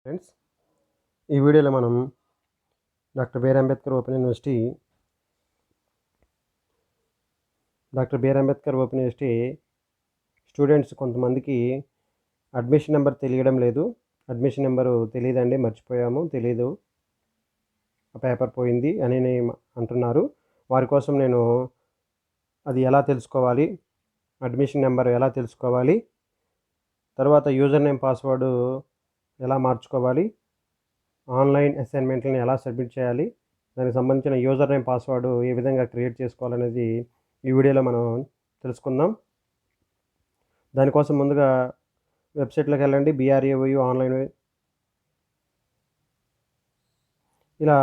Friends, ఈ వీడియోలో మనం doctor B R Ambedkar open university students కొంతమందికి అడ్మిషన్ నెంబర్ తెలియడం లేదు. అడ్మిషన్ నెంబరు తెలియదండి, మర్చిపోయాము, తెలీదు, ఆ పేపర్ పోయింది అని అంటున్నారు. వారి కోసం నేను అది ఎలా తెలుసుకోవాలి, అడ్మిషన్ నెంబర్ ఎలా తెలుసుకోవాలి, తర్వాత యూజర్ నేమ్ పాస్వర్డ్ ఎలా మార్చుకోవాలి, ఆన్లైన్ అసైన్మెంట్లను ఎలా సబ్మిట్ చేయాలి, దానికి సంబంధించిన యూజర్ నేమ్ పాస్వర్డ్ ఏ విధంగా క్రియేట్ చేసుకోవాలనేది ఈ వీడియోలో మనం తెలుసుకుందాం. దానికోసం ముందుగా వెబ్సైట్లోకి వెళ్ళండి, BRAOU ఆన్లైన్. ఇలా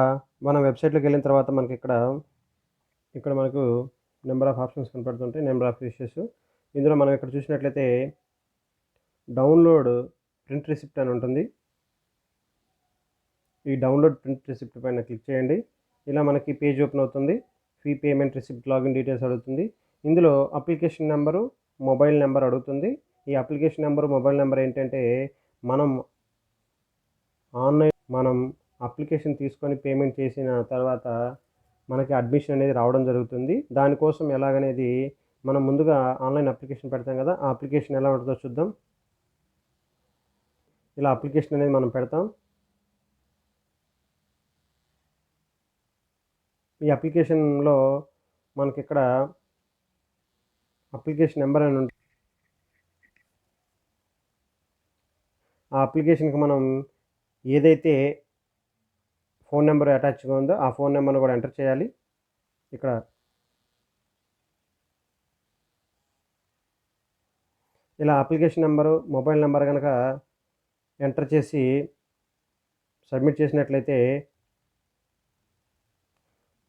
మనం వెబ్సైట్లోకి వెళ్ళిన తర్వాత మనకి ఇక్కడ మనకు నెంబర్ ఆఫ్ ఆప్షన్స్ కనపడుతుంటాయి, నెంబర్ ఆఫ్ ఇష్యూస్. ఇందులో మనం ఇక్కడ చూసినట్లయితే డౌన్లోడ్ ప్రింట్ రిసిప్ట్ అని ఉంటుంది. ఈ డౌన్లోడ్ ప్రింట్ రిసిప్ట్ పైన క్లిక్ చేయండి. ఇలా మనకి పేజ్ ఓపెన్ అవుతుంది. Fee payment receipt login details అడుగుతుంది. ఇందులో అప్లికేషన్ నెంబరు, మొబైల్ నెంబర్ అడుగుతుంది. ఈ అప్లికేషన్ నెంబరు, మొబైల్ నెంబర్ ఏంటంటే మనం అప్లికేషన్ తీసుకొని పేమెంట్ చేసిన తర్వాత మనకి అడ్మిషన్ అనేది రావడం జరుగుతుంది. దానికోసం ఎలాగనేది మనం ముందుగా ఆన్లైన్ అప్లికేషన్ పెడతాం కదా, ఆ అప్లికేషన్ ఎలా ఉంటుందో చూద్దాం. ఇలా అప్లికేషన్ అనేది మనం పెడతాం. ఈ అప్లికేషన్లో మనకి ఇక్కడ అప్లికేషన్ నెంబర్ అని ఉంటుంది. ఆ అప్లికేషన్కి మనం ఏదైతే ఫోన్ నెంబర్ అటాచ్గా ఉందో ఆ ఫోన్ నెంబర్ను కూడా ఎంటర్ చేయాలి. ఇక్కడ ఇలా అప్లికేషన్ నెంబరు, మొబైల్ నెంబర్ కనుక ఎంటర్ చేసి సబ్మిట్ చేసినట్లయితే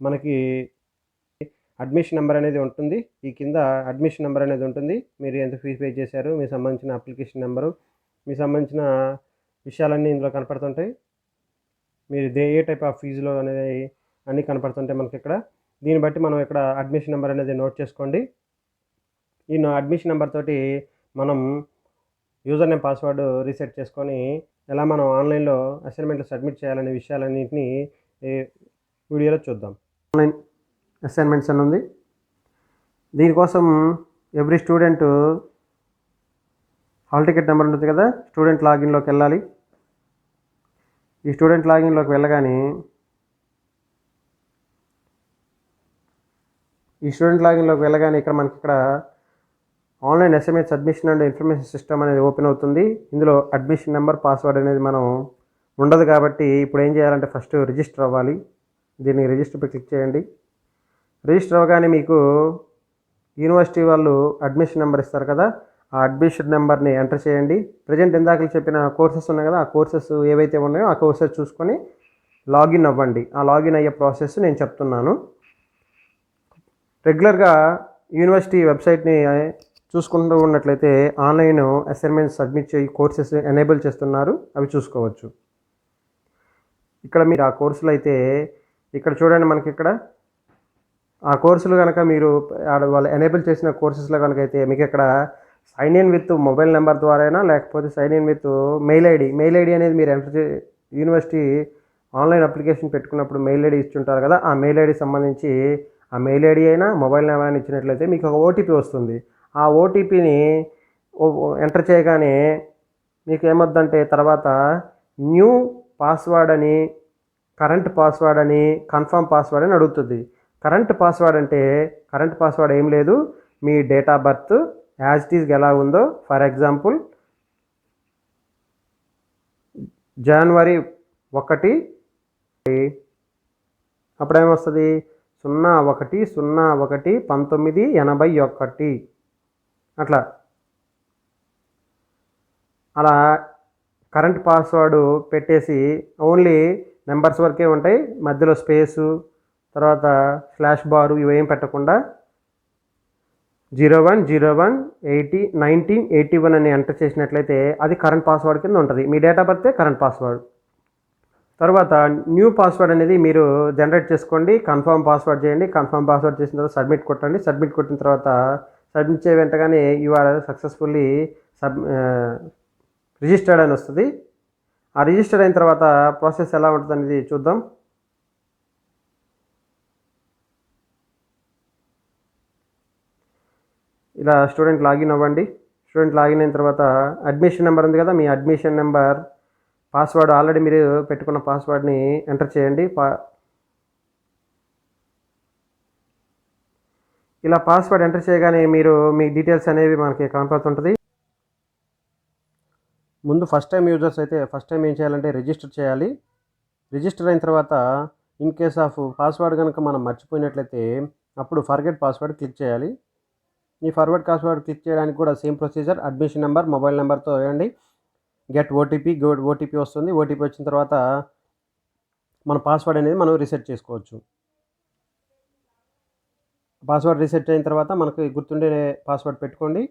మనకి అడ్మిషన్ నెంబర్ అనేది ఉంటుంది. ఈ కింద అడ్మిషన్ నెంబర్ అనేది ఉంటుంది. మీరు ఎంత ఫీజు పే చేశారు, మీకు సంబంధించిన అప్లికేషన్ నెంబరు, మీకు సంబంధించిన విషయాలన్నీ ఇందులో కనపడుతుంటాయి. మీరు ఏ టైప్ ఆఫ్ ఫీజులో అనేది అన్నీ కనపడుతుంటాయి మనకి ఇక్కడ. దీన్ని బట్టి మనం ఇక్కడ అడ్మిషన్ నెంబర్ అనేది నోట్ చేసుకోండి. ఈ అడ్మిషన్ నెంబర్ తోటి మనం యూజర్ నేమ్ పాస్వర్డ్ రీసెట్ చేసుకొని ఎలా మనం ఆన్లైన్లో అసైన్మెంట్లు సబ్మిట్ చేయాలనే విషయాలన్నింటినీ వీడియోలో చూద్దాం. ఆన్లైన్ అసైన్మెంట్స్ అని ఉంది. దీనికోసం every student hall ticket number ఉంటుంది కదా, స్టూడెంట్ లాగిన్లోకి వెళ్ళాలి. ఈ స్టూడెంట్ లాగిన్లోకి వెళ్ళగానే ఇక్కడ మనకి online assignment submission and information system అనేది ఓపెన్ అవుతుంది. ఇందులో అడ్మిషన్ నెంబర్, పాస్వర్డ్ అనేది మనం ఉండదు కాబట్టి ఇప్పుడు ఏం చేయాలంటే ఫస్ట్ రిజిస్టర్ అవ్వాలి. దీన్ని రిజిస్టర్పై క్లిక్ చేయండి. రిజిస్టర్ అవ్వగానే మీకు యూనివర్సిటీ వాళ్ళు అడ్మిషన్ నెంబర్ ఇస్తారు కదా, ఆ అడ్మిషన్ నెంబర్ని ఎంటర్ చేయండి. ప్రజెంట్ ఇందాక చెప్పిన కోర్సెస్ ఉన్నాయి కదా, ఆ కోర్సెస్ ఏవైతే ఉన్నాయో ఆ కోర్సెస్ చూసుకొని లాగిన్ అవ్వండి. ఆ లాగిన్ అయ్యే ప్రాసెస్ నేను చెప్తున్నాను. రెగ్యులర్గా యూనివర్సిటీ వెబ్సైట్ని చూసుకుంటూ ఉన్నట్లయితే ఆన్లైన్ అసైన్మెంట్ సబ్మిట్ చేయి కోర్సెస్ ఎనేబుల్ చేస్తున్నారు, అవి చూసుకోవచ్చు. ఇక్కడ మీరు ఆ కోర్సులు అయితే ఇక్కడ చూడండి, మనకి ఇక్కడ ఆ కోర్సులు కనుక మీరు వాళ్ళు ఎనేబుల్ చేసిన కోర్సెస్లో కనుక అయితే మీకు ఇక్కడ sign in with mobile number ద్వారా లేకపోతే sign in with mail ID అనేది మీరు యూనివర్సిటీ ఆన్లైన్ అప్లికేషన్ పెట్టుకున్నప్పుడు మెయిల్ ఐడి ఇచ్చుంటారు కదా, ఆ మెయిల్ ఐడి సంబంధించి ఆ మెయిల్ ఐడి అయినా మొబైల్ నెంబర్ అయినా ఇచ్చినట్లయితే మీకు ఒక ఓటీపీ వస్తుంది. ఆ ఓటీపీని ఎంటర్ చేయగానే మీకు ఏమొద్దంటే తర్వాత న్యూ పాస్వర్డ్ అని, కరెంట్ పాస్వర్డ్ అని, కన్ఫర్మ్ పాస్వర్డ్ అని అడుగుతుంది. కరెంట్ పాస్వర్డ్ ఏం లేదు, మీ date of birth as it is ఎలా ఉందో, ఫర్ ఎగ్జాంపుల్ జనవరి 1 అప్పుడేమొస్తుంది 01/01/1981 అలా కరెంట్ పాస్వర్డ్ పెట్టేసి ఓన్లీ నెంబర్స్ వరకే ఉంటాయి, మధ్యలో స్పేసు తర్వాత స్లాష్ బారు ఇవేం పెట్టకుండా 01/01/1981 అని ఎంటర్ చేసినట్లయితే అది కరెంట్ పాస్వర్డ్ కింద ఉంటుంది. మీ డేట్ ఆఫ్ బర్తే కరెంట్ పాస్వర్డ్. తర్వాత న్యూ పాస్వర్డ్ అనేది మీరు జనరేట్ చేసుకోండి. కన్ఫర్మ్ పాస్వర్డ్ చేయండి. కన్ఫర్మ్ పాస్వర్డ్ చేసిన తర్వాత సబ్మిట్ కొట్టండి. సబ్మిట్ కొట్టిన తర్వాత సబ్మిట్ చేయ వెంటనే యు ఆర్ సక్సెస్ఫుల్లీ రిజిస్టర్డ్ అని వస్తుంది. ఆ రిజిస్టర్ అయిన తర్వాత ప్రాసెస్ ఎలా ఉంటుంది అనేది చూద్దాం. ఇలా స్టూడెంట్ లాగిన్ అవ్వండి. స్టూడెంట్ లాగిన్ అయిన తర్వాత అడ్మిషన్ నెంబర్ ఉంది కదా, మీ అడ్మిషన్ నెంబర్ పాస్వర్డ్ ఆల్రెడీ మీరు పెట్టుకున్న పాస్వర్డ్ని ఎంటర్ చేయండి. ఇలా పాస్వర్డ్ ఎంటర్ చేయగానే మీరు మీ డీటెయిల్స్ అనేవి మనకి కనపడుతుంటుంది. ముందు ఫస్ట్ టైం యూజర్స్ అయితే ఫస్ట్ టైం ఏం చేయాలంటే రిజిస్టర్ చేయాలి. రిజిస్టర్ అయిన తర్వాత ఇన్ కేస్ ఆఫ్ పాస్వర్డ్ కనుక మనం మర్చిపోయినట్లయితే అప్పుడు ఫర్గెట్ పాస్వర్డ్ క్లిక్ చేయాలి. ఈ ఫర్వర్డ్ పాస్వర్డ్ క్లిక్ చేయడానికి కూడా same procedure. Admission number mobile నెంబర్తో వేయండి. గెట్ ఓటీపీ వస్తుంది. ఓటీపీ వచ్చిన తర్వాత మన పాస్వర్డ్ అనేది మనం రీసెట్ చేసుకోవచ్చు. పాస్వర్డ్ రీసెట్ అయిన తర్వాత మనకు గుర్తుండే పాస్వర్డ్ పెట్టుకోండి.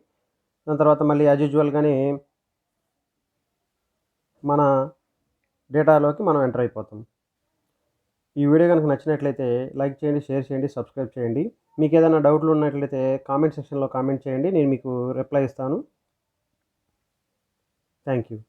దాని తర్వాత మళ్ళీ యాజ్ యూజువల్గానే మన డేటాలోకి మనం ఎంటర్ అయిపోతాం. ఈ వీడియో కనుక నచ్చినట్లయితే లైక్ చేయండి, షేర్ చేయండి, సబ్స్క్రైబ్ చేయండి. మీకు ఏదైనా డౌట్లు ఉన్నట్లయితే కామెంట్ సెక్షన్లో కామెంట్ చేయండి, నేను మీకు రిప్లై ఇస్తాను. Thank you.